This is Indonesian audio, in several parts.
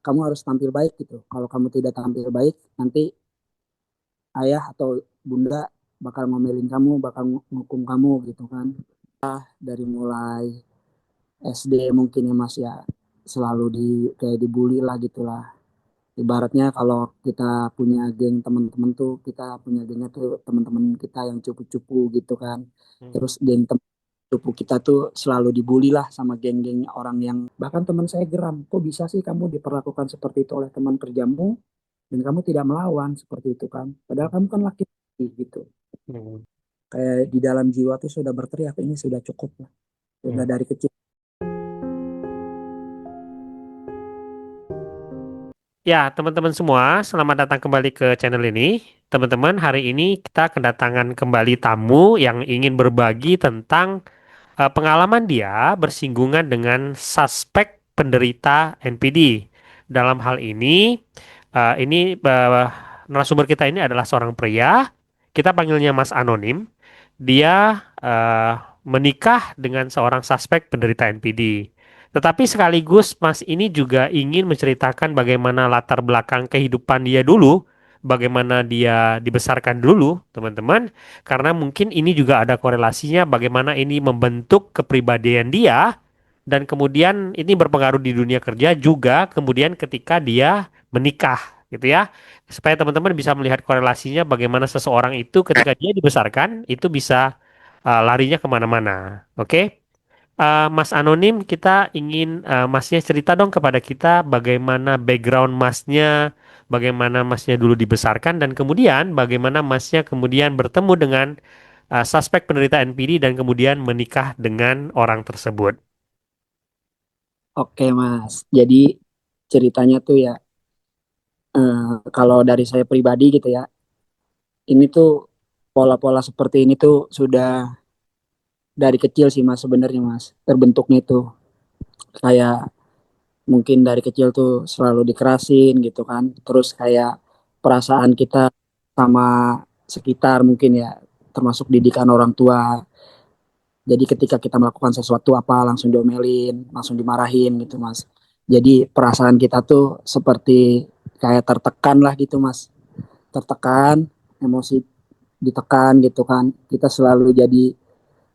kamu harus tampil baik gitu. Kalau kamu tidak tampil baik, nanti ayah atau bunda bakal ngomelin kamu, bakal ngukum kamu gitu kan. Dari mulai SD mungkin ya Mas ya, selalu kayak dibully lah gitulah. Ibaratnya kalau kita punya geng teman-teman tuh, kita punya gengnya tuh teman-teman kita yang cupu-cupu gitu kan. Hmm. Terus geng teman cupu kita tuh selalu dibully lah sama geng-geng orang yang bahkan teman saya geram, kok bisa sih kamu diperlakukan seperti itu oleh teman kerjamu dan kamu tidak melawan seperti itu kan. Padahal kamu kan laki-laki gitu. Hmm. Kayak di dalam jiwa tuh sudah berteriak ini sudah cukup lah. Sudah Hmm. dari kecil. Ya, teman-teman semua, selamat datang kembali ke channel ini. Teman-teman, hari ini kita kedatangan kembali tamu yang ingin berbagi tentang pengalaman dia bersinggungan dengan suspek penderita NPD. Dalam hal ini narasumber kita ini adalah seorang pria. Kita panggilnya Mas Anonim. Dia menikah dengan seorang suspek penderita NPD. Tetapi sekaligus Mas ini juga ingin menceritakan bagaimana latar belakang kehidupan dia dulu, bagaimana dia dibesarkan dulu, teman-teman. Karena mungkin ini juga ada korelasinya bagaimana ini membentuk kepribadian dia dan kemudian ini berpengaruh di dunia kerja juga kemudian ketika dia menikah gitu ya. Supaya teman-teman bisa melihat korelasinya bagaimana seseorang itu ketika dia dibesarkan itu bisa larinya kemana-mana. Oke? Mas Anonim, kita ingin Masnya cerita dong kepada kita bagaimana background Masnya, bagaimana Masnya dulu dibesarkan, dan kemudian bagaimana Masnya kemudian bertemu dengan suspek penderita NPD dan kemudian menikah dengan orang tersebut. Oke Mas, jadi ceritanya tuh ya, kalau dari saya pribadi gitu ya, ini tuh pola-pola seperti ini tuh sudah dari kecil sih Mas sebenarnya Mas, terbentuknya tuh kayak mungkin dari kecil tuh selalu dikerasin gitu kan, terus kayak perasaan kita sama sekitar mungkin ya, termasuk didikan orang tua. Jadi ketika kita melakukan sesuatu apa langsung diomelin, langsung dimarahin gitu Mas. Jadi perasaan kita tuh seperti kayak tertekan lah gitu Mas, tertekan, emosi ditekan gitu kan. Kita selalu jadi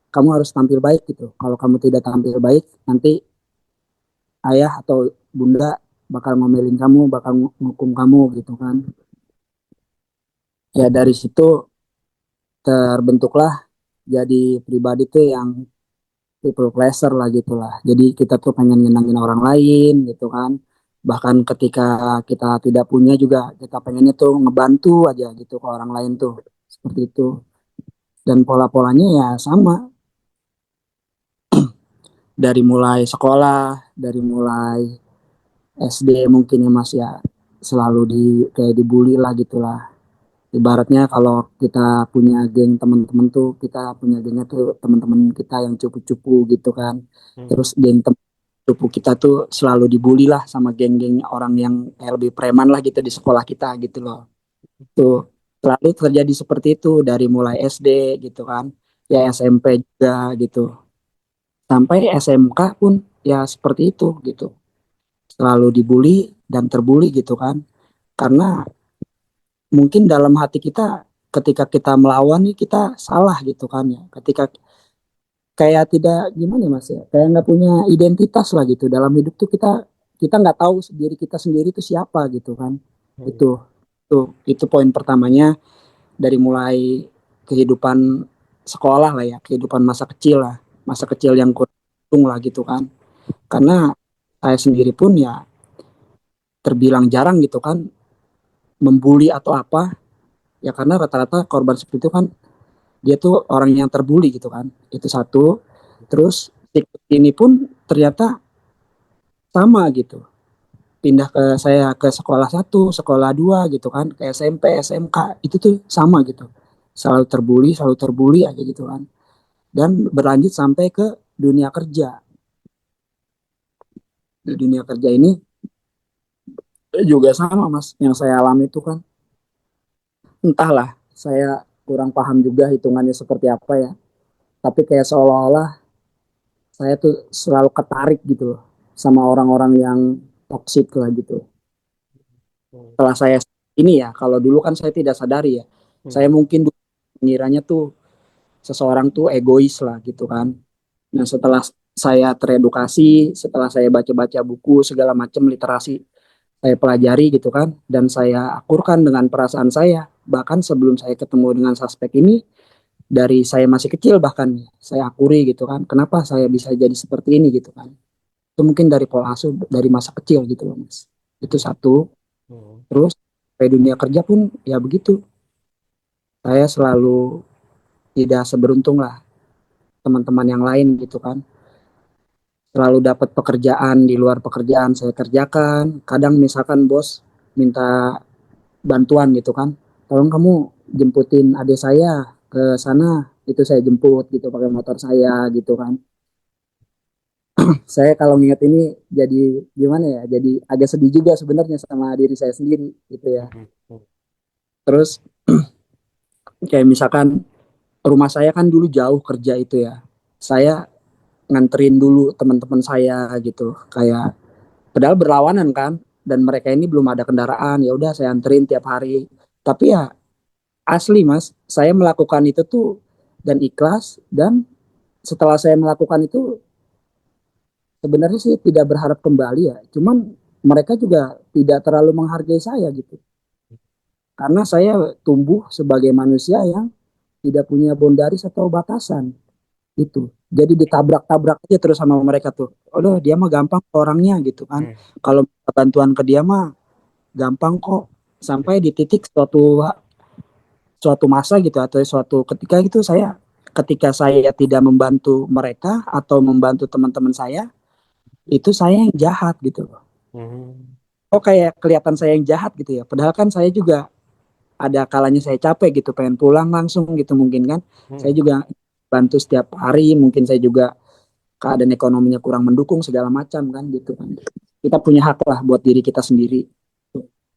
kamu harus tampil baik gitu. Kalau kamu tidak tampil baik, nanti ayah atau bunda bakal ngomelin kamu, bakal ngukum kamu gitu kan. Ya dari situ terbentuklah jadi pribadi tuh yang people pleaser lah gitu lah. Jadi kita tuh pengen nyenangin orang lain gitu kan. Bahkan ketika kita tidak punya juga kita pengennya tuh ngebantu aja gitu ke orang lain tuh. Seperti itu. Dan pola-polanya ya sama. Dari mulai sekolah, dari mulai SD mungkin ya Mas ya. Selalu kayak dibully lah gitulah. Ibaratnya kalau kita punya geng teman-teman tuh, kita punya gengnya tuh teman-teman kita yang cupu-cupu gitu kan. Hmm. Terus geng cupu kita tuh selalu dibully lah sama geng-geng orang yang kayak lebih preman lah gitu di sekolah kita gitu loh. Tuh selalu terjadi seperti itu dari mulai SD gitu kan. Ya Hmm. SMP juga gitu. Sampai SMK pun ya seperti itu gitu. Selalu dibully dan terbully gitu kan. Karena mungkin dalam hati kita ketika kita melawan nih kita salah gitu kan ya. Ketika kayak tidak gimana ya Mas ya, kayak nggak punya identitas lah gitu dalam hidup tuh kita nggak tahu diri kita sendiri itu siapa gitu kan. Hmm. Itu itu poin pertamanya dari mulai kehidupan sekolah lah ya, kehidupan masa kecil lah, masa kecil yang kurang lah gitu kan. Karena saya sendiri pun ya terbilang jarang gitu kan membuli atau apa, ya karena rata-rata korban seperti itu kan dia tuh orang yang terbuli gitu kan. Itu satu. Terus ini pun ternyata sama gitu. Pindah ke saya ke sekolah satu, sekolah dua gitu kan, ke SMP, SMK itu tuh sama gitu. Selalu terbuli aja gitu kan. Dan berlanjut sampai ke dunia kerja. Di dunia kerja ini juga sama mas, yang saya alami itu kan entahlah, saya kurang paham juga hitungannya seperti apa ya. Tapi kayak seolah-olah saya tuh selalu ketarik gitu loh sama orang-orang yang toksik lah gitu. Hmm. Setelah saya ini ya, kalau dulu kan saya tidak sadari ya, Hmm. saya mungkin dulu mengiranya tuh seseorang tuh egois lah gitu kan. Nah setelah saya teredukasi, setelah saya baca-baca buku segala macam literasi saya pelajari gitu kan, dan saya akurkan dengan perasaan saya, bahkan sebelum saya ketemu dengan suspek ini, dari saya masih kecil bahkan saya akuri gitu kan, kenapa saya bisa jadi seperti ini gitu kan. Itu mungkin dari pola asuh dari masa kecil gitu loh mas. Itu satu. Hmm. Terus di dunia kerja pun ya begitu. Saya selalu tidak seberuntung lah teman-teman yang lain gitu kan. Selalu dapat pekerjaan di luar pekerjaan saya kerjakan. Kadang misalkan bos minta bantuan gitu kan. Tolong kamu jemputin adik saya ke sana. Itu saya jemput gitu pakai motor saya gitu kan. Saya kalau nginget ini jadi gimana ya? Jadi agak sedih juga sebenarnya sama diri saya sendiri gitu ya. Hmm. Hmm. Terus kayak misalkan rumah saya kan dulu jauh kerja itu ya. Saya nganterin dulu teman-teman saya gitu. Kayak padahal berlawanan kan, dan mereka ini belum ada kendaraan. Ya udah saya anterin tiap hari. Tapi ya asli Mas, saya melakukan itu tuh dan ikhlas, dan setelah saya melakukan itu sebenarnya sih tidak berharap kembali ya. Cuman mereka juga tidak terlalu menghargai saya gitu. Karena saya tumbuh sebagai manusia yang tidak punya bondaris atau batasan itu. Jadi ditabrak-tabrak aja terus sama mereka tuh. Udah dia mah gampang orangnya gitu kan. Hmm. Kalau bantuan ke dia mah gampang kok. Sampai di titik suatu suatu masa gitu atau suatu ketika gitu saya, ketika saya tidak membantu mereka atau membantu teman-teman saya, itu saya yang jahat gitu loh. Hmm. Oh kayak kelihatan saya yang jahat gitu ya. Padahal kan saya juga ada kalanya saya capek gitu, pengen pulang langsung gitu mungkin kan. Saya Hmm. juga bantu setiap hari, mungkin saya juga keadaan ekonominya kurang mendukung segala macam kan gitu kan. Kita punya hak lah buat diri kita sendiri.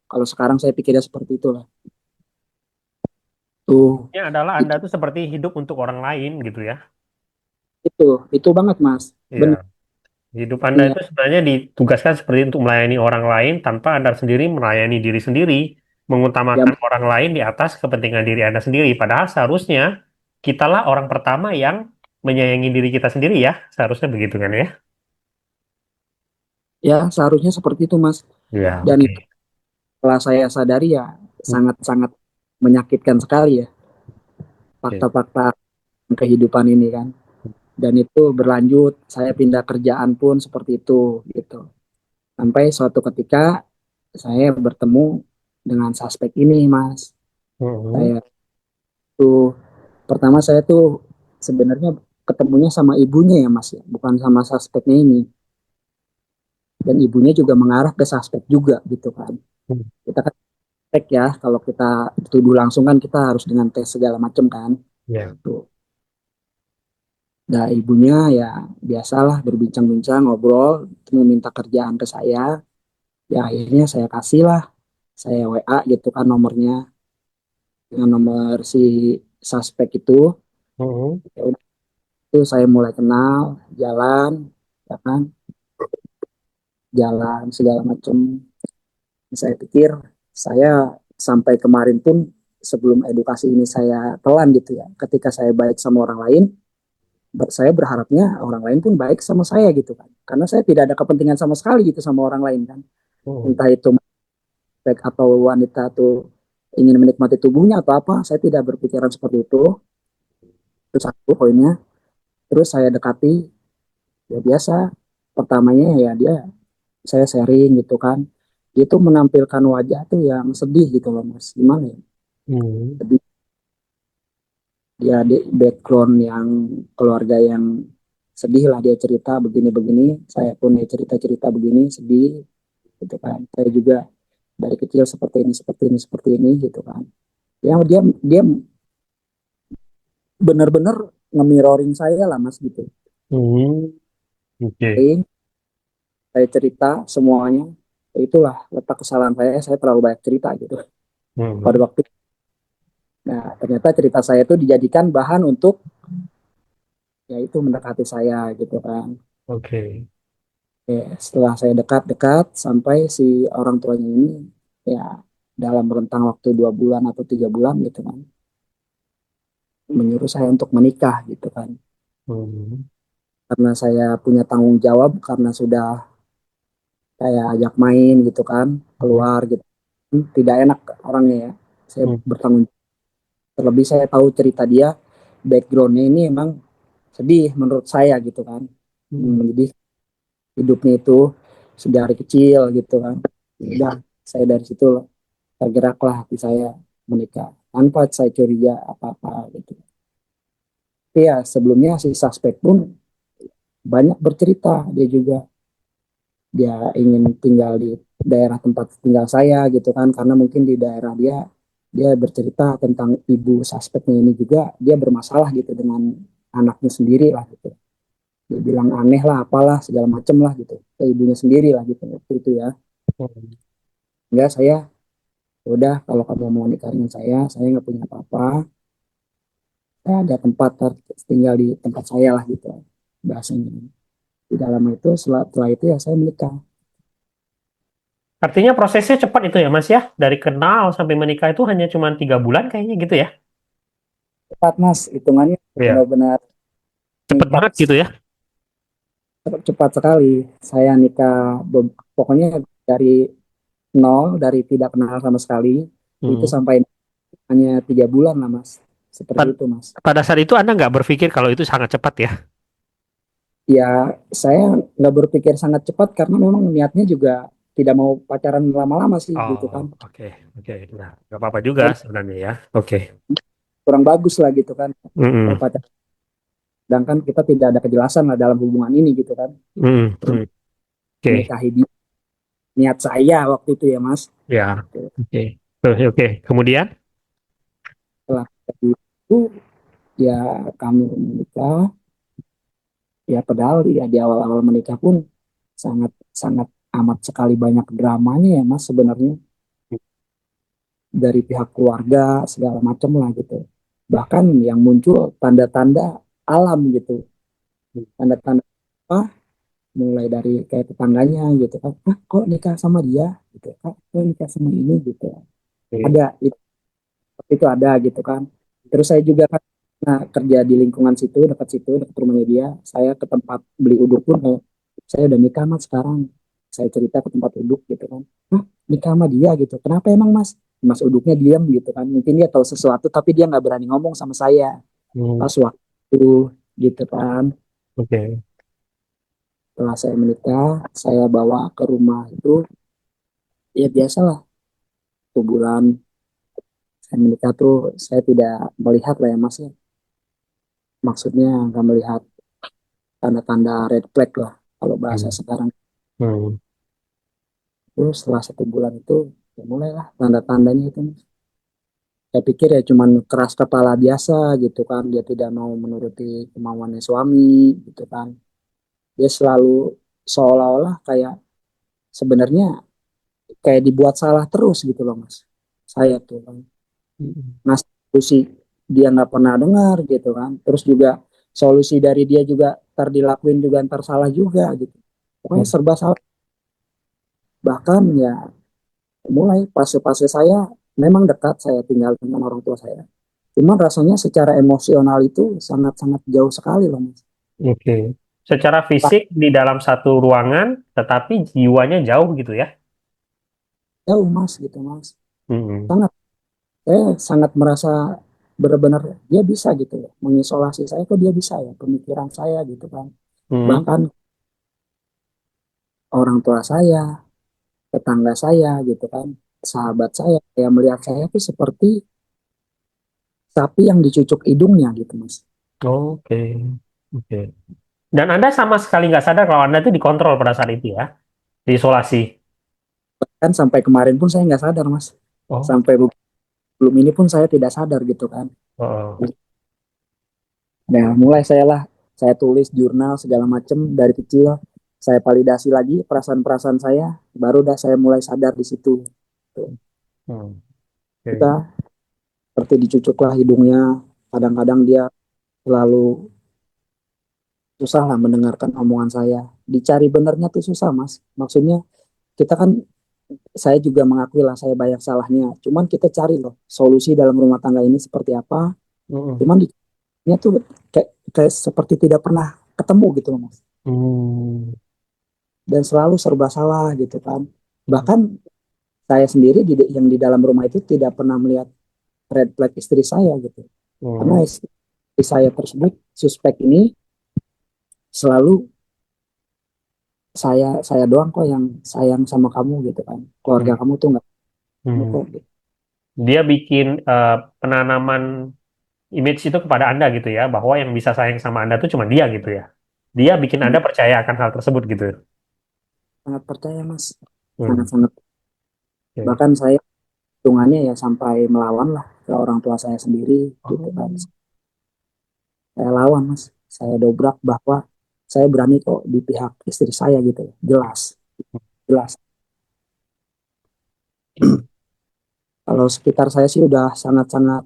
Kalau sekarang saya pikirnya seperti itulah. Tuh, Ini adalah Anda itu tuh seperti hidup untuk orang lain gitu ya. itu banget Mas. Iya. Benar. Hidup Anda Iya, itu sebenarnya ditugaskan seperti untuk melayani orang lain tanpa Anda sendiri melayani diri sendiri, ya mengutamakan orang lain di atas kepentingan diri Anda sendiri. Padahal seharusnya kitalah orang pertama yang menyayangi diri kita sendiri ya. Seharusnya begitu kan ya? ya seharusnya seperti itu Mas. Ya, Dan oke. itu setelah saya sadari ya sangat-sangat menyakitkan sekali ya Oke. fakta-fakta kehidupan ini kan. Dan itu berlanjut, saya pindah kerjaan pun seperti itu gitu. Sampai suatu ketika saya bertemu dengan suspek ini, Mas. Mhm. Saya tuh pertama saya tuh sebenarnya ketemunya sama ibunya ya, Mas ya, bukan sama suspeknya ini. Dan ibunya juga mengarah ke suspek juga gitu kan. Kita kan cek ya, kalau kita tuduh langsung kan kita harus dengan tes segala macam kan. Ya. Tuh. Nah, ibunya ya biasalah berbincang-bincang, ngobrol, meminta kerjaan ke saya. Ya akhirnya saya kasih lah, saya WA gitu kan nomornya, dengan nomor si suspek itu. Mhm. Ya udah, itu saya mulai kenal, jalan, ya kan, jalan segala macam. Saya pikir saya sampai kemarin pun sebelum edukasi ini saya telan gitu ya. Ketika saya baik sama orang lain, saya berharapnya orang lain pun baik sama saya gitu kan. Karena saya tidak ada kepentingan sama sekali gitu sama orang lain kan. Mhm. Entah itu baik atau wanita tuh ingin menikmati tubuhnya atau apa, saya tidak berpikiran seperti itu. Itu satu poinnya. Terus saya dekati, ya biasa. Pertamanya ya dia, saya sharing gitu kan. Dia tuh menampilkan wajah tuh yang sedih gitu loh mas. Gimana ya? Mhm. Sedih. Dia di background yang keluarga yang sedih lah, dia cerita begini-begini. Saya pun ya cerita-cerita begini sedih gitu kan. Saya juga dari kecil seperti ini, seperti ini, seperti ini gitu kan. Ya dia benar-benar nge-mirroring saya lah mas gitu. Mhm. Oke. Jadi, saya cerita semuanya. Itulah letak kesalahan saya terlalu banyak cerita gitu pada Mhm. waktu. Nah ternyata cerita saya itu dijadikan bahan untuk ya itu mendekati saya gitu kan. Oke. Ya, setelah saya dekat-dekat sampai si orang tuanya ini ya dalam rentang waktu 2 bulan atau 3 bulan gitu kan, menyuruh saya untuk menikah gitu kan, Hmm. karena saya punya tanggung jawab, karena sudah saya ajak main gitu kan, Hmm. keluar gitu. Tidak enak orangnya ya, saya Hmm. bertanggung. Terlebih saya tahu cerita dia, backgroundnya ini emang sedih menurut saya gitu kan. Hmm. Jadi hidupnya itu sudah dari kecil gitu kan. Udah, saya dari situ tergeraklah hati saya menikah tanpa saya curiga apa-apa gitu. Tapi ya sebelumnya si suspek pun banyak bercerita, dia juga dia ingin tinggal di daerah tempat tinggal saya gitu kan, karena mungkin di daerah dia bercerita tentang ibu suspeknya ini juga dia bermasalah gitu dengan anaknya sendiri lah gitu. Dia bilang aneh lah apalah segala macem lah gitu ke ibunya sendiri lah gitu waktu itu ya. Hmm. Enggak, saya udah kalau kamu mau nikah dengan saya nggak punya apa-apa, saya ada tempat tinggal di tempat saya lah gitu bahasanya. Di dalam itu setelah itu ya saya menikah. Artinya prosesnya cepat itu ya Mas ya? Dari kenal sampai menikah itu hanya cuma 3 bulan kayaknya gitu ya? Cepat mas, hitungannya Iya. benar-benar Cepet meningkat banget gitu ya? cepat sekali. Saya nikah pokoknya dari nol, dari tidak kenal sama sekali itu Hmm. sampai hanya 3 bulan lah mas, seperti Pad- itu mas. Pada saat itu Anda nggak berpikir kalau itu sangat cepat ya? Ya saya nggak berpikir sangat cepat karena memang niatnya juga tidak mau pacaran lama-lama sih gitu Oh, kan. oke, oke. Nah, nggak apa-apa juga Dan sebenarnya ya. Oke. kurang bagus lah gitu kan kalau Mm-mm. pacaran, sedangkan kita tidak ada kejelasan lah dalam hubungan ini gitu kan. Mm-mm. Terus Mm. Oke, menikahi dia, niat saya waktu itu ya mas. ya. Oke. Oke. Kemudian? Setelah itu ya kami menikah, ya padahal ya di awal-awal menikah pun sangat sangat amat sekali banyak dramanya ya mas sebenarnya, dari pihak keluarga segala macam lah gitu. Bahkan yang muncul tanda-tanda alam gitu, tanda-tanda apa, mulai dari kayak tetangganya gitu kan, ah kok nikah sama dia gitu, ah kok nikah sama ini gitu, Oke. ada itu ada gitu kan. Terus saya juga kan, nah, kerja di lingkungan situ dekat rumahnya dia, saya ke tempat beli uduk pun kayak, saya udah nikah mas sekarang, saya cerita ke tempat uduk gitu kan, hah nikah sama dia gitu, kenapa emang mas? Mas uduknya diam gitu kan, mungkin dia tahu sesuatu tapi dia nggak berani ngomong sama saya Hmm. pas waktu gitu kan. Oke. Setelah saya menikah, saya bawa ke rumah itu, ya biasalah 1 bulan saya menikah tuh saya tidak melihat lah ya mas ya, maksudnya nggak melihat tanda-tanda red flag lah kalau bahasa Hmm. sekarang. Hmm. Terus setelah 1 bulan itu ya mulailah tanda-tandanya itu mas. Saya pikir ya cuman keras kepala biasa gitu kan, dia tidak mau menuruti kemauannya suami gitu kan, dia selalu seolah-olah kayak sebenarnya kayak dibuat salah terus gitu loh mas, saya tuh kan Hmm. ngasih solusi dia nggak pernah dengar gitu kan, terus juga solusi dari dia juga ntar dilakuin juga ntar salah juga gitu, pokoknya Hmm. serba salah. Bahkan ya mulai fase-fase saya memang dekat, saya tinggal dengan orang tua saya, cuman rasanya secara emosional itu sangat-sangat jauh sekali loh mas. Oke. Secara fisik di dalam satu ruangan, tetapi jiwanya jauh gitu ya? Jauh mas gitu mas, Hmm. sangat, saya sangat merasa benar-benar dia bisa gitu loh mengisolasi saya, kok dia bisa ya pemikiran saya gitu kan. Hmm. Bahkan orang tua saya, tetangga saya gitu kan, sahabat saya yang melihat saya itu seperti sapi yang dicucuk hidungnya gitu mas. Oke. Oke. Dan Anda sama sekali nggak sadar kalau Anda itu dikontrol pada saat itu ya? Diisolasi. Kan sampai kemarin pun saya nggak sadar mas, Oh. sampai belum ini pun saya tidak sadar gitu kan. Oh. Nah mulai saya tulis jurnal segala macam dari kecil, saya validasi lagi perasaan-perasaan saya, baru dah saya mulai sadar di situ. Tuh. Hmm. Oke. Kita seperti dicucuklah hidungnya, kadang-kadang dia selalu susah lah mendengarkan omongan saya, dicari benernya tuh susah mas, maksudnya kita kan saya juga mengakui lah saya banyak salahnya. Cuman kita cari loh solusi dalam rumah tangga ini seperti apa. Mm-mm. Cuman di tuh kayak seperti tidak pernah ketemu gitu loh, Mas. Hmm. Dan selalu serba salah gitu kan. Mm-mm. Bahkan saya sendiri yang di dalam rumah itu tidak pernah melihat red flag istri saya gitu. Karena Mm. istri saya tersebut suspek ini selalu saya doang kok yang sayang sama kamu gitu kan. Keluarga Mm. kamu tuh nggak kamu Mm. kok gitu. Dia bikin penanaman image itu kepada Anda gitu ya, bahwa yang bisa sayang sama Anda tuh cuma dia gitu ya. Dia bikin Anda percaya akan hal tersebut gitu. Sangat percaya Mas, Hmm. sangat-sangat. Oke. Bahkan saya hitungannya ya sampai melawan lah ke orang tua saya sendiri gitu kan. Oh. Saya lawan Mas, saya dobrak bahwa saya berani kok di pihak istri saya gitu, jelas, jelas. Kalau sekitar saya sih udah sangat-sangat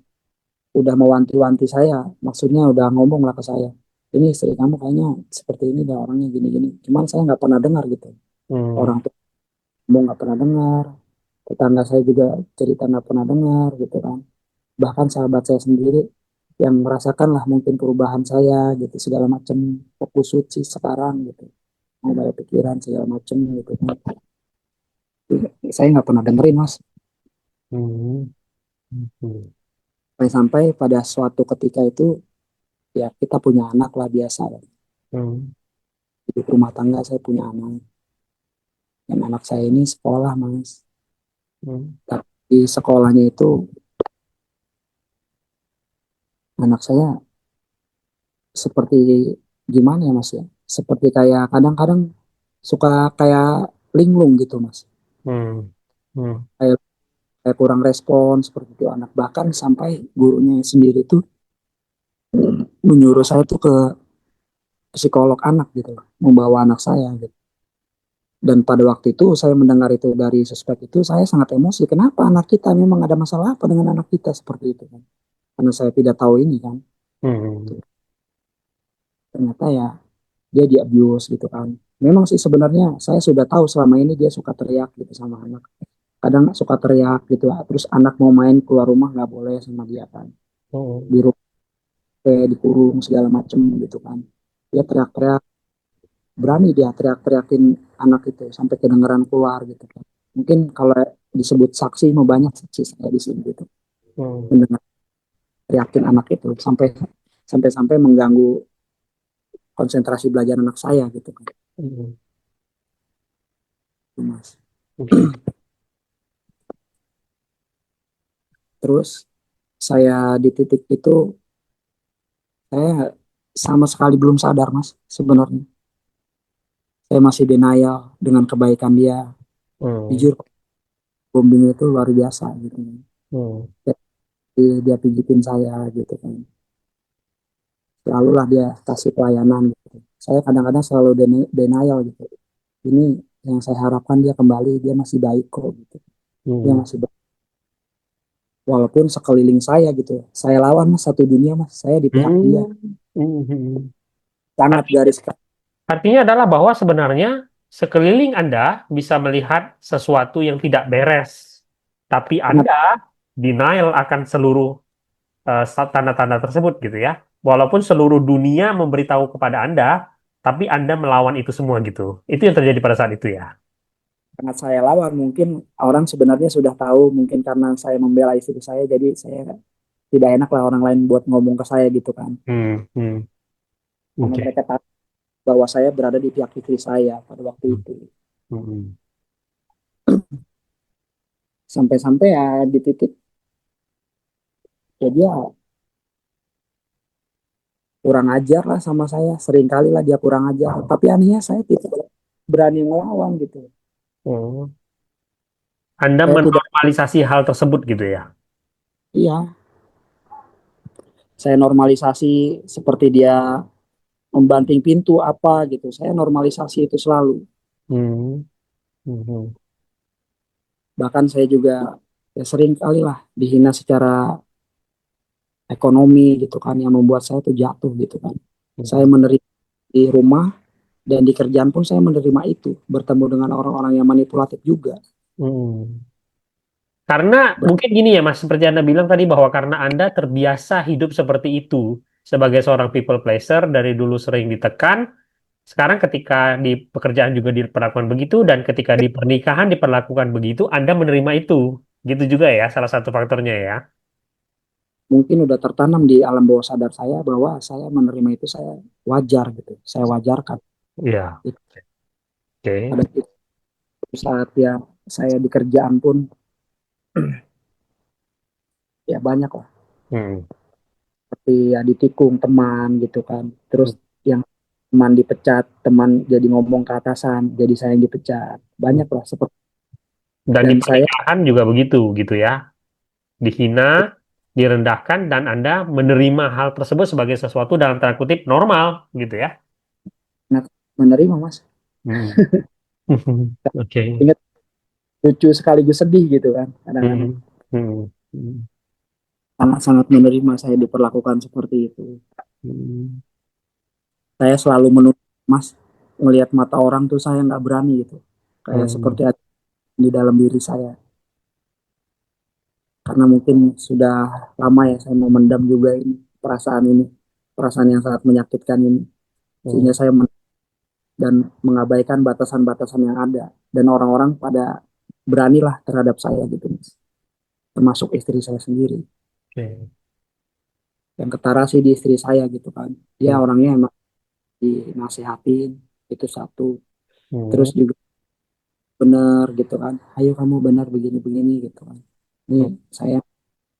udah mewanti-wanti saya, maksudnya udah ngomong lah ke saya. Ini istri kamu kayaknya seperti ini dah orangnya gini-gini. Cuman saya nggak pernah dengar gitu. Orang Hmm. tuh ngomong nggak pernah dengar, tetangga saya juga cerita nggak pernah dengar gitu kan. Bahkan sahabat saya sendiri yang merasakan lah mungkin perubahan saya gitu segala macam, fokus suci sekarang gitu, mau banyak pikiran segala macam gitu kan. Saya nggak pernah dengerin Mas, Hmm. Hmm. sampai-sampai pada suatu ketika itu ya kita punya anak lah biasa ya. Hmm. Di rumah tangga saya punya anak, dan anak saya ini sekolah Mas. Hmm. Tapi sekolahnya itu anak saya seperti gimana ya Mas ya, seperti kayak kadang-kadang suka kayak linglung gitu Mas, Hmm. Hmm. kayak kayak kurang respon seperti itu anak, bahkan sampai gurunya sendiri tuh menyuruh saya tuh ke psikolog anak gitu loh, membawa anak saya gitu. Dan pada waktu itu saya mendengar itu dari suspek itu, saya sangat emosi. Kenapa anak kita, memang ada masalah apa dengan anak kita seperti itu kan? Karena saya tidak tahu ini kan. Hmm. Ternyata ya dia di abuse gitu kan. Memang sih sebenarnya saya sudah tahu selama ini dia suka teriak gitu sama anak. Kadang suka teriak gitu. Terus anak mau main keluar rumah nggak boleh sama dia kan. Hmm. Di rumah dikurung segala macem gitu kan. Dia teriak-teriak, berani dia teriak-teriakin anak itu sampai kedengeran keluar gitu kan. Mungkin kalau disebut saksi mau banyak saksi saya di sini gitu. Hmm. Mendengar teriakin anak itu sampai sampai mengganggu konsentrasi belajar anak saya gitu kan. Hmm. Itu, Mas. Oke. Terus saya di titik itu saya sama sekali belum sadar Mas sebenarnya. Saya masih denial dengan kebaikan dia. Hmm. Jujur bombing itu luar biasa gitu. Hmm. Dia pijitin saya gitu kan. Selalu lah dia kasih pelayanan gitu. Saya kadang-kadang selalu denial gitu. Ini yang saya harapkan dia kembali, dia masih baik kok gitu. Dia Hmm. masih baik. Walaupun sekeliling saya gitu. Saya lawan Mas satu dunia Mas. Saya di pihak dia. Hmm. Hmm. Sangat garis keras. Artinya adalah bahwa sebenarnya sekeliling Anda bisa melihat sesuatu yang tidak beres, tapi Sangat Anda denial akan seluruh tanda-tanda tersebut gitu ya. Walaupun seluruh dunia memberitahu kepada Anda, tapi Anda melawan itu semua gitu. Itu yang terjadi pada saat itu ya. sangat saya lawan. Mungkin orang sebenarnya sudah tahu, mungkin karena saya membela istri saya, jadi saya tidak enak lah orang lain buat ngomong ke saya gitu kan. Hmm. Hmm. Karena Oke. mereka tahu bahwa saya berada di pihak istri saya pada waktu Hmm. itu. Hmm. Sampai-sampai ya di titik ya dia kurang ajar lah sama saya. Sering kali lah dia kurang ajar. Tapi anehnya saya tidak berani ngelawan gitu. Hmm. Anda Saya tidak, menormalisasi hal tersebut gitu ya. iya, saya normalisasi seperti dia membanting pintu apa gitu. Saya normalisasi itu selalu. Hmm. Hmm. Bahkan saya juga ya sering kali lah dihina secara ekonomi gitu kan yang membuat saya tuh jatuh gitu kan. Saya Hmm. menerima di rumah dan di kerjaan pun saya menerima itu, bertemu dengan orang-orang yang manipulatif juga. Hmm. Karena Ber- mungkin gini ya Mas, seperti Anda bilang tadi bahwa karena Anda terbiasa hidup seperti itu sebagai seorang people pleaser dari dulu sering ditekan, sekarang ketika di pekerjaan juga diperlakukan begitu dan ketika di pernikahan diperlakukan begitu, Anda menerima itu. Gitu juga ya salah satu faktornya ya. Mungkin udah tertanam di alam bawah sadar saya bahwa saya menerima itu saya wajar gitu, saya wajarkan. Iya, Itu oke. pada saat ya saya di kerjaan pun ya banyak lah, Hmm. seperti ya ditikung teman gitu kan, terus yang teman dipecat, teman jadi ngomong ke atasan, jadi saya yang dipecat, banyak lah seperti. Dan di Dan saya pernikahan juga begitu gitu ya. Dihina, direndahkan dan Anda menerima hal tersebut sebagai sesuatu dalam tanda kutip normal gitu ya. sangat menerima mas. Hmm. Oke. Ingat, lucu sekaligus sedih gitu kan kadang-kadang. Hmm. Hmm. Hmm. Sangat-sangat menerima saya diperlakukan seperti itu. Hmm. Saya selalu menuntut mas, ngelihat mata orang tuh saya nggak berani gitu, kayak Hmm. seperti ada di dalam diri saya, karena mungkin sudah lama ya saya memendam juga ini perasaan yang sangat menyakitkan ini, Hmm. sehingga saya dan mengabaikan batasan-batasan yang ada, dan orang-orang pada beranilah terhadap saya gitu mas, termasuk istri saya sendiri. Oke. Yang ketara sih di istri saya gitu kan, dia Hmm. orangnya emang dinasihatin, itu satu. Hmm. Terus juga benar gitu kan, ayo kamu benar begini-begini gitu kan, ini Hmm. saya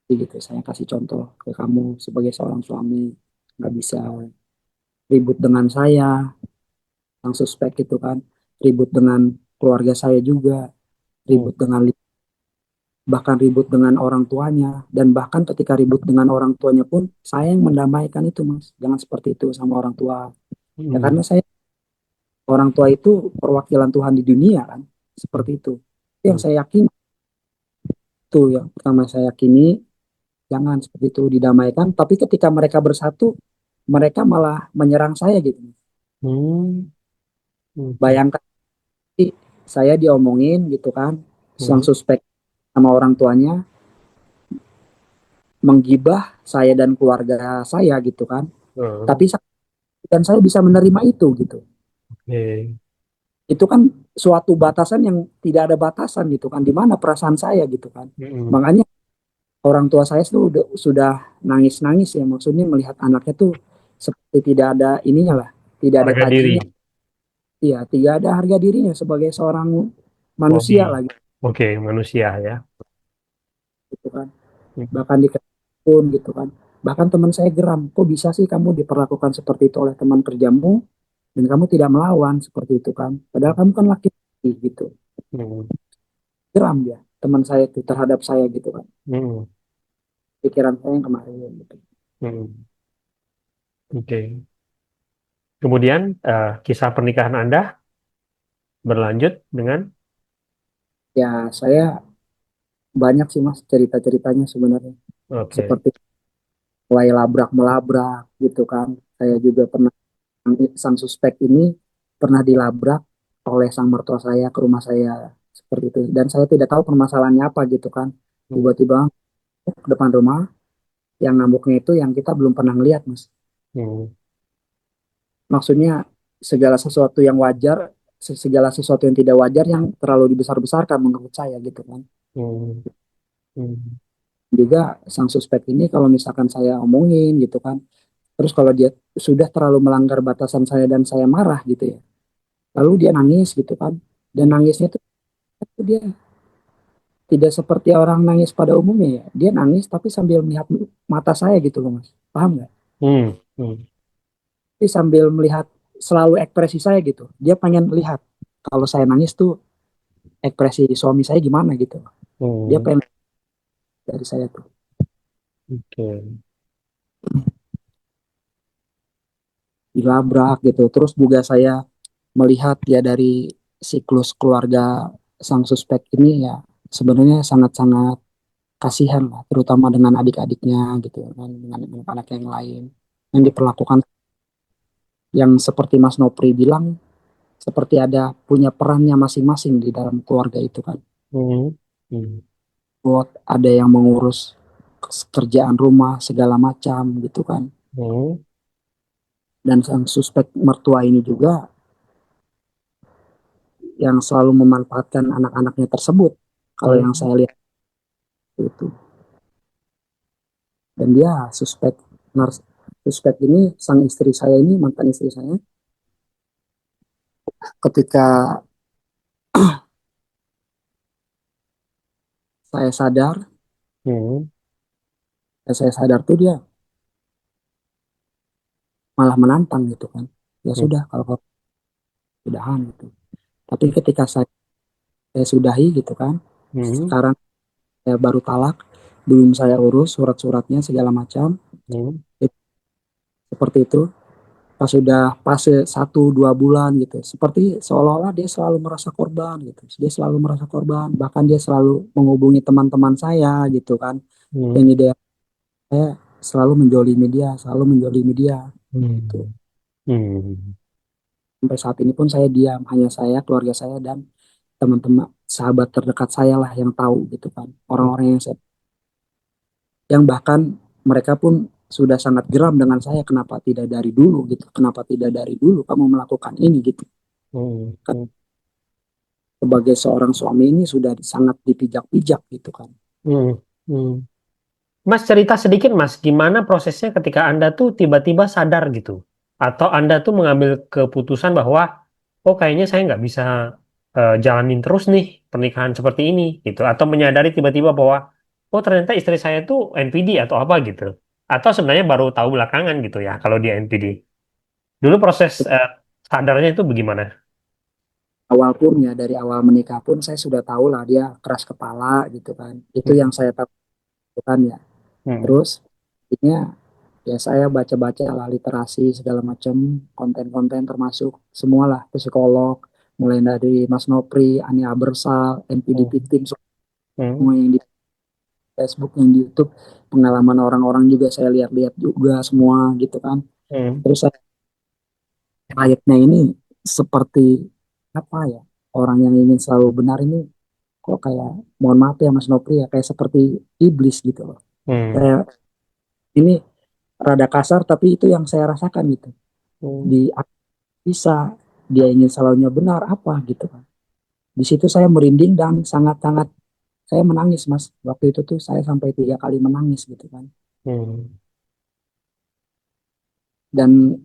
gitu, saya kasih contoh ke kamu sebagai seorang suami, nggak bisa ribut dengan saya yang suspek gitu kan, ribut dengan keluarga saya juga, Hmm. ribut dengan bahkan ribut dengan orang tuanya, dan bahkan ketika ribut dengan orang tuanya pun saya yang mendamaikan itu mas, jangan seperti itu sama orang tua, ya Hmm. karena saya, orang tua itu perwakilan Tuhan di dunia kan, seperti itu. Itu yang Hmm. saya yakin, itu yang pertama saya yakini, jangan seperti itu didamaikan, tapi ketika mereka bersatu mereka malah menyerang saya gitu. Hmm. Oke. Bayangkan sih, saya diomongin gitu kan, sang Hmm. suspek sama orang tuanya menggibah saya dan keluarga saya gitu kan, Hmm. tapi dan saya bisa menerima itu gitu. Oke. Itu kan suatu batasan yang tidak ada batasan gitu kan, di mana perasaan saya gitu kan. Hmm. Makanya orang tua saya tuh sudah nangis-nangis ya, maksudnya melihat anaknya tuh seperti tidak ada ininya lah, tidak ada Harga diri. tajinya, ya tidak ada harga dirinya sebagai seorang Oke. manusia lagi Oke, manusia ya. gitu kan. Hmm. Bahkan di pun gitu kan, bahkan teman saya geram, kok bisa sih kamu diperlakukan seperti itu oleh teman kerjamu dan kamu tidak melawan seperti itu kan, padahal kamu kan laki-laki gitu. Hmm. Geram dia teman saya itu terhadap saya gitu kan, Hmm. pikiran saya yang kemarin gitu. Hmm. Oke. Kemudian kisah pernikahan Anda berlanjut dengan Ya saya banyak sih mas cerita-ceritanya sebenarnya, oke. seperti mulai labrak melabrak gitu kan. Saya juga pernah, sang suspek ini pernah dilabrak oleh sang mertua saya ke rumah saya seperti itu, dan saya tidak tahu permasalahannya apa gitu kan, Hmm. tiba-tiba ke depan rumah, yang ngamuknya itu yang kita belum pernah ngeliat mas, Hmm. maksudnya segala sesuatu yang wajar, segala sesuatu yang tidak wajar yang terlalu dibesar-besarkan menurut saya gitu kan. Hmm. Hmm. Juga sang suspek ini kalau misalkan saya omongin gitu kan, terus kalau dia sudah terlalu melanggar batasan saya dan saya marah gitu ya, lalu dia nangis gitu kan, dan Hmm. nangisnya tuh dia tidak seperti orang nangis pada umumnya ya, dia nangis tapi sambil melihat mata saya gitu loh mas, paham nggak? Hmm. Hmm. Tapi sambil melihat selalu ekspresi saya gitu, dia pengen lihat kalau saya nangis tuh ekspresi suami saya gimana gitu, dia Hmm. pengen dari saya tuh Oke. dilabrak gitu. Terus juga saya melihat ya dari siklus keluarga sang suspek ini ya, sebenarnya sangat-sangat kasihan lah, terutama dengan adik-adiknya gitu kan, dengan anak-anak yang lain yang Hmm. diperlakukan, yang seperti Mas Nopri bilang, seperti ada punya perannya masing-masing di dalam keluarga itu kan. Hmm. Hmm. buat ada yang mengurus kerjaan rumah segala macam gitu kan. Hmm. Dan sang suspek mertua ini juga yang selalu memanfaatkan anak-anaknya tersebut. Kalau yang Hmm. saya lihat itu, dan dia suspek suspek ini sang istri saya ini mantan istri saya ketika saya sadar Hmm. saya sadar tuh dia malah menantang gitu kan, ya Hmm. sudah kalau sudahan gitu. Tapi ketika saya sudahi gitu kan, Hmm. sekarang saya baru talak, belum saya urus surat-suratnya segala macam. Hmm. Itu, seperti itu. Pas sudah fase 1 2 bulan gitu, seperti seolah-olah dia selalu merasa korban gitu, dia selalu merasa korban, bahkan dia selalu menghubungi teman-teman saya gitu kan, Hmm. yang ide saya selalu menjolimi dia, selalu menjolimi dia gitu. Hmm. Hmm. Sampai saat ini pun saya diam, hanya saya, keluarga saya, dan teman-teman sahabat terdekat saya lah yang tahu gitu kan, orang-orang yang saya, yang bahkan mereka pun sudah sangat geram dengan saya, kenapa tidak dari dulu gitu, kenapa tidak dari dulu kamu melakukan ini gitu. Hmm. Kan Hmm. sebagai seorang suami ini sudah sangat dipijak-pijak gitu kan. Hmm. Hmm. Mas cerita sedikit Mas, gimana prosesnya ketika Anda tuh tiba-tiba sadar gitu? Atau Anda tuh mengambil keputusan bahwa, oh kayaknya saya nggak bisa jalanin terus nih pernikahan seperti ini gitu. Atau menyadari tiba-tiba bahwa, oh ternyata istri saya tuh NPD atau apa gitu. Atau sebenarnya baru tahu belakangan gitu ya kalau dia NPD. Dulu proses sadarnya itu bagaimana? Awal pun ya, dari awal menikah pun saya sudah tahu lah dia keras kepala gitu kan. Itu yang Hmm. saya tahu kan ya. Hmm. Terus akhirnya ya saya baca-baca lah literasi segala macam, konten-konten termasuk semualah psikolog, mulai dari Mas Nopri, Ani Abersal, NPD Hmm. Victim, Hmm. semua yang di Facebook, yang di YouTube, pengalaman orang-orang juga saya lihat-lihat juga semua gitu kan. Hmm. Terus saya ayatnya ini seperti apa ya, orang yang ingin selalu benar ini kok kayak, mohon maaf ya Mas Nopri ya, kayak seperti iblis gitu loh. Hmm. Kayak ini rada kasar tapi itu yang saya rasakan gitu. Hmm. Di bisa dia ingin selalunya benar apa gitu kan. Di situ saya merinding dan sangat-sangat saya menangis Mas. Waktu itu tuh saya sampai 3 kali menangis gitu kan. Hmm. Dan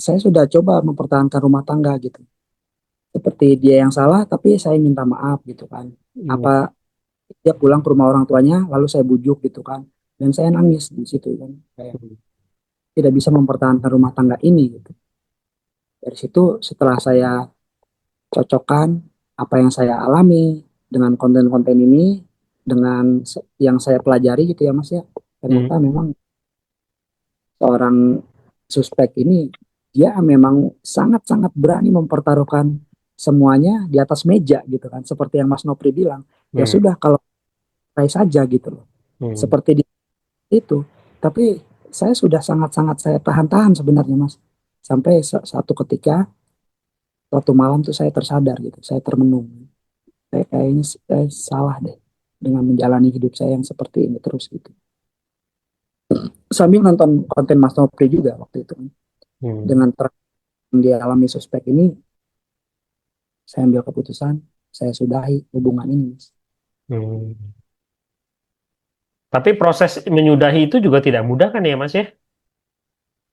saya sudah coba mempertahankan rumah tangga gitu. Seperti dia yang salah tapi saya minta maaf gitu kan. Hmm. Apa dia pulang ke rumah orang tuanya lalu saya bujuk gitu kan. Dan saya nangis di situ kan. Kayak Hmm. tidak bisa mempertahankan rumah tangga ini gitu. Dari situ setelah saya cocokkan apa yang saya alami dengan konten-konten ini dengan yang saya pelajari gitu ya Mas ya. Hmm. Ternyata memang seorang suspek ini dia memang sangat-sangat berani mempertaruhkan semuanya di atas meja gitu kan. Seperti yang Mas Nopri bilang, ya Hmm. sudah kalau saya saja gitu loh. Hmm. Seperti di itu. Tapi saya sudah sangat-sangat saya tahan-tahan sebenarnya Mas. Sampai satu ketika suatu malam tuh saya tersadar gitu, saya termenung. Saya kayaknya saya salah deh dengan menjalani hidup saya yang seperti ini terus gitu. Sambil nonton konten Mas Nopri juga waktu itu kan. Hmm. Dengan yang dialami suspek ini, saya ambil keputusan, saya sudahi hubungan ini, Mas. Hmm. Tapi proses menyudahi itu juga tidak mudah kan ya Mas ya?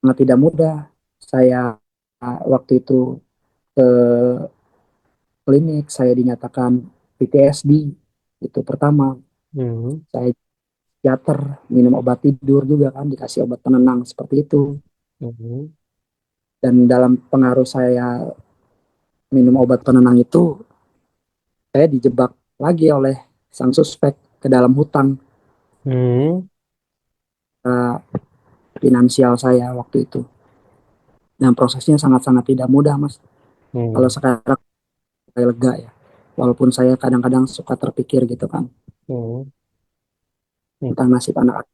Sangat tidak mudah. Saya waktu itu ke klinik, saya dinyatakan PTSD. Itu pertama, Hmm. saya psikiater, minum obat tidur juga kan, dikasih obat penenang seperti itu. Hmm. Dan dalam pengaruh saya minum obat penenang itu, saya dijebak lagi oleh sang suspek ke dalam hutang Hmm. uh, finansial saya waktu itu. Dan prosesnya sangat-sangat tidak mudah, Mas. Kalau Hmm. sekarang saya lega ya. Walaupun saya kadang-kadang suka terpikir gitu kan, Hmm. Hmm. tentang nasib anak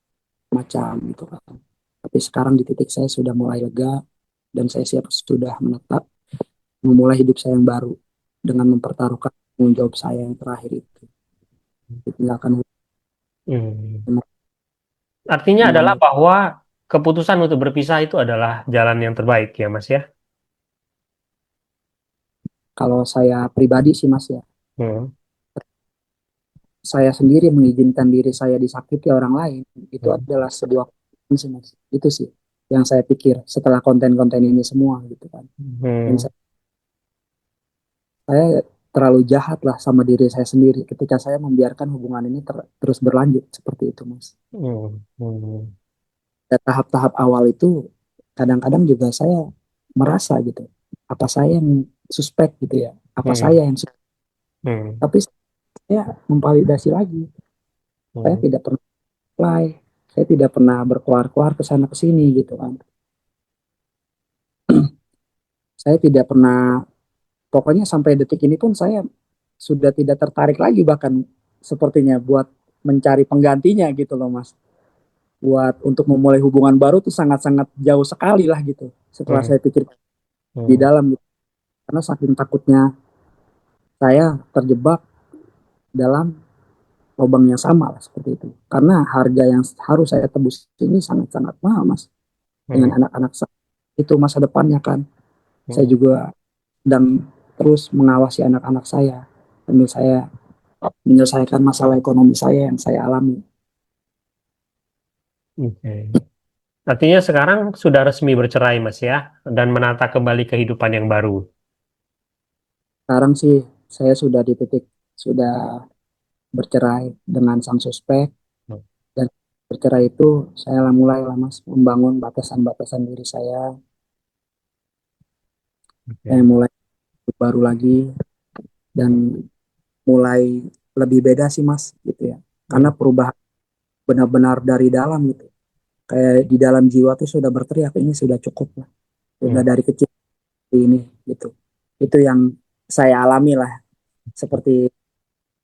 macam gitu kan. Tapi sekarang di titik saya sudah mulai lega dan saya siap sudah menetap memulai hidup saya yang baru dengan mempertaruhkan tanggung jawab saya yang terakhir itu. ditinggalkan Hmm. hubungan, Artinya nggak adalah mau. bahwa keputusan untuk berpisah itu adalah jalan yang terbaik ya Mas ya. Kalau saya pribadi sih Mas ya, Hmm. saya sendiri mengizinkan diri saya disakiti orang lain, itu Hmm. adalah sebuah keputusan sih Mas. Itu sih yang saya pikir setelah konten-konten ini semua gitu kan. Dan Hmm. saya terlalu jahat lah sama diri saya sendiri ketika saya membiarkan hubungan ini terus berlanjut seperti itu Mas. Hmm. Hmm. Dan tahap-tahap awal itu kadang-kadang juga saya merasa gitu, apa saya yang suspek gitu ya, apa Hmm. saya yang Hmm. tapi saya memvalidasi lagi, saya Hmm. tidak pernah apply, saya tidak pernah berkuar-kuar ke sana ke sini gitu kan. Saya tidak pernah, pokoknya sampai detik ini pun saya sudah tidak tertarik lagi bahkan sepertinya buat mencari penggantinya gitu loh Mas. Buat untuk memulai hubungan baru tuh sangat-sangat jauh sekali lah gitu. Setelah Hmm. saya pikir di Hmm. dalam gitu. Karena saking takutnya saya terjebak dalam lubang yang sama lah seperti itu. Karena harga yang harus saya tebus ini sangat-sangat mahal Mas. Hmm. Dengan anak-anak saya. Itu masa depannya kan. Saya Hmm. juga sedang terus mengawasi anak-anak saya sambil saya menyelesaikan masalah ekonomi saya yang saya alami. Oke. Artinya sekarang sudah resmi bercerai Mas ya dan menata kembali kehidupan yang baru. Sekarang sih saya sudah di titik sudah bercerai dengan sang suspek Hmm. dan bercerai itu saya mulailah Mas membangun batasan-batasan diri saya Oke. mulai baru lagi dan mulai lebih beda sih Mas gitu ya. Karena Hmm. perubahan benar-benar dari dalam gitu. Kayak di dalam jiwa tuh sudah berteriak ini sudah cukup lah. Sudah Hmm. dari kecil ini gitu. Itu yang saya alami lah. Seperti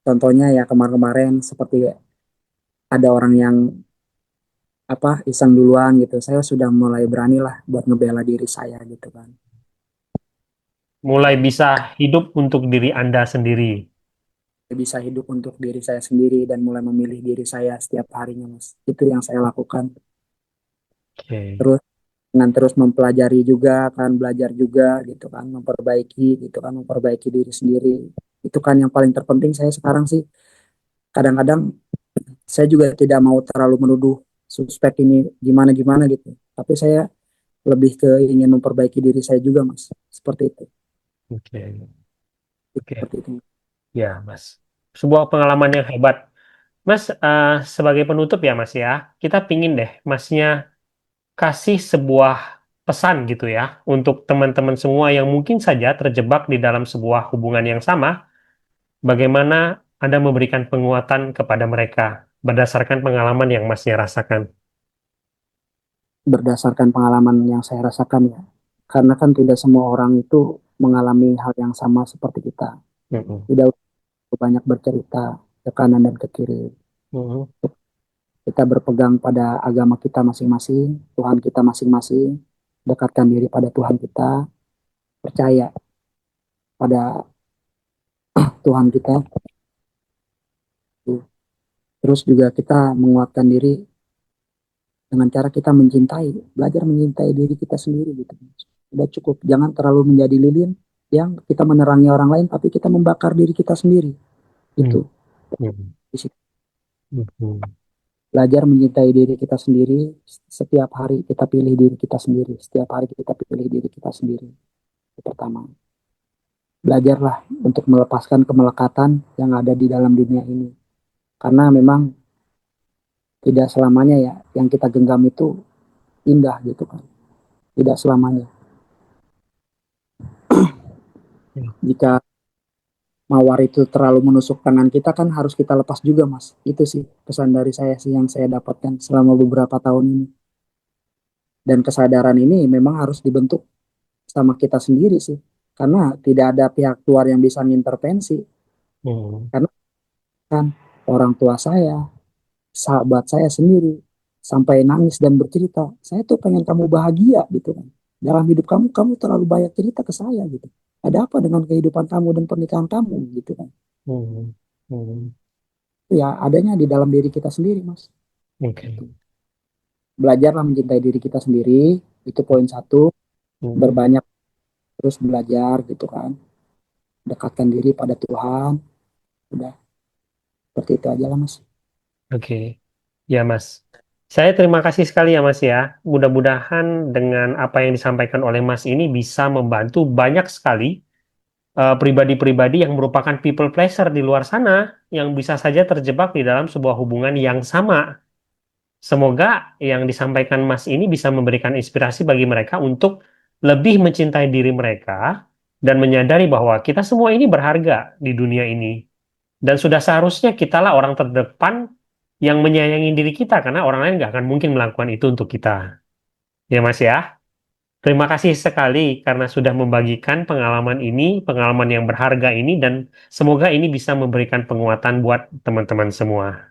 contohnya ya kemarin-kemarin seperti ada orang yang apa iseng duluan gitu. Saya sudah mulai berani lah buat ngebela diri saya gitu kan. Mulai bisa hidup untuk diri Anda sendiri. Bisa hidup untuk diri saya sendiri dan mulai memilih diri saya setiap harinya Mas. Itu yang saya lakukan. Oke. Terus dengan terus mempelajari juga kan belajar juga gitu kan memperbaiki gitu kan memperbaiki diri sendiri itu kan yang paling terpenting saya sekarang sih kadang-kadang saya juga tidak mau terlalu menuduh suspek ini gimana gimana gitu tapi saya lebih ke ingin memperbaiki diri saya juga Mas seperti itu Oke. Oke. seperti itu. Ya, Mas. Sebuah pengalaman yang hebat. Mas, sebagai penutup ya, Mas ya, kita pingin deh, Masnya kasih sebuah pesan gitu ya, untuk teman-teman semua yang mungkin saja terjebak di dalam sebuah hubungan yang sama, bagaimana Anda memberikan penguatan kepada mereka berdasarkan pengalaman yang Masnya rasakan. Berdasarkan pengalaman yang saya rasakan ya karena kan tidak semua orang itu mengalami hal yang sama seperti kita Mm-mm. tidak banyak bercerita ke kanan dan ke kiri. Mm-mm. Kita berpegang pada agama kita masing-masing, Tuhan kita masing-masing, dekatkan diri pada Tuhan kita, percaya pada Tuhan kita. Terus juga kita menguatkan diri dengan cara kita mencintai, belajar mencintai diri kita sendiri gitu. Sudah cukup, jangan terlalu menjadi lilin yang kita menerangi orang lain, tapi kita membakar diri kita sendiri. Mm. Itu. Mm. Mm. Belajar mencintai diri kita sendiri, setiap hari kita pilih diri kita sendiri, setiap hari kita pilih diri kita sendiri. Itu pertama. Belajarlah untuk melepaskan kemelekatan yang ada di dalam dunia ini. Karena memang tidak selamanya ya yang kita genggam itu indah gitu kan. Tidak selamanya. Mm. Jika mawar itu terlalu menusuk tangan kita kan harus kita lepas juga mas. Itu sih pesan dari saya sih yang saya dapatkan selama beberapa tahun ini. Dan kesadaran ini memang harus dibentuk sama kita sendiri sih. Karena tidak ada pihak luar yang bisa mengintervensi. Mm. Karena kan orang tua saya, sahabat saya sendiri sampai nangis dan bercerita, saya tuh pengen kamu bahagia gitu kan. Dalam hidup kamu, kamu terlalu banyak cerita ke saya gitu. Ada apa dengan kehidupan kamu dan pernikahan kamu gitu kan. Mm. Mm. Ya adanya di dalam diri kita sendiri, Mas. Oke. Gitu. Belajarlah mencintai diri kita sendiri, itu poin satu. Hmm. Berbanyak terus belajar gitu kan. Dekatkan diri pada Tuhan. Udah seperti itu aja lah, Mas. Oke. Ya, Mas. Saya terima kasih sekali ya, Mas ya. Mudah-mudahan dengan apa yang disampaikan oleh Mas ini bisa membantu banyak sekali pribadi-pribadi yang merupakan people pleaser di luar sana yang bisa saja terjebak di dalam sebuah hubungan yang sama. Semoga yang disampaikan Mas ini bisa memberikan inspirasi bagi mereka untuk lebih mencintai diri mereka dan menyadari bahwa kita semua ini berharga di dunia ini. Dan sudah seharusnya kitalah orang terdepan yang menyayangi diri kita karena orang lain nggak akan mungkin melakukan itu untuk kita. Ya Mas ya. Terima kasih sekali karena sudah membagikan pengalaman ini, pengalaman yang berharga ini, dan semoga ini bisa memberikan penguatan buat teman-teman semua.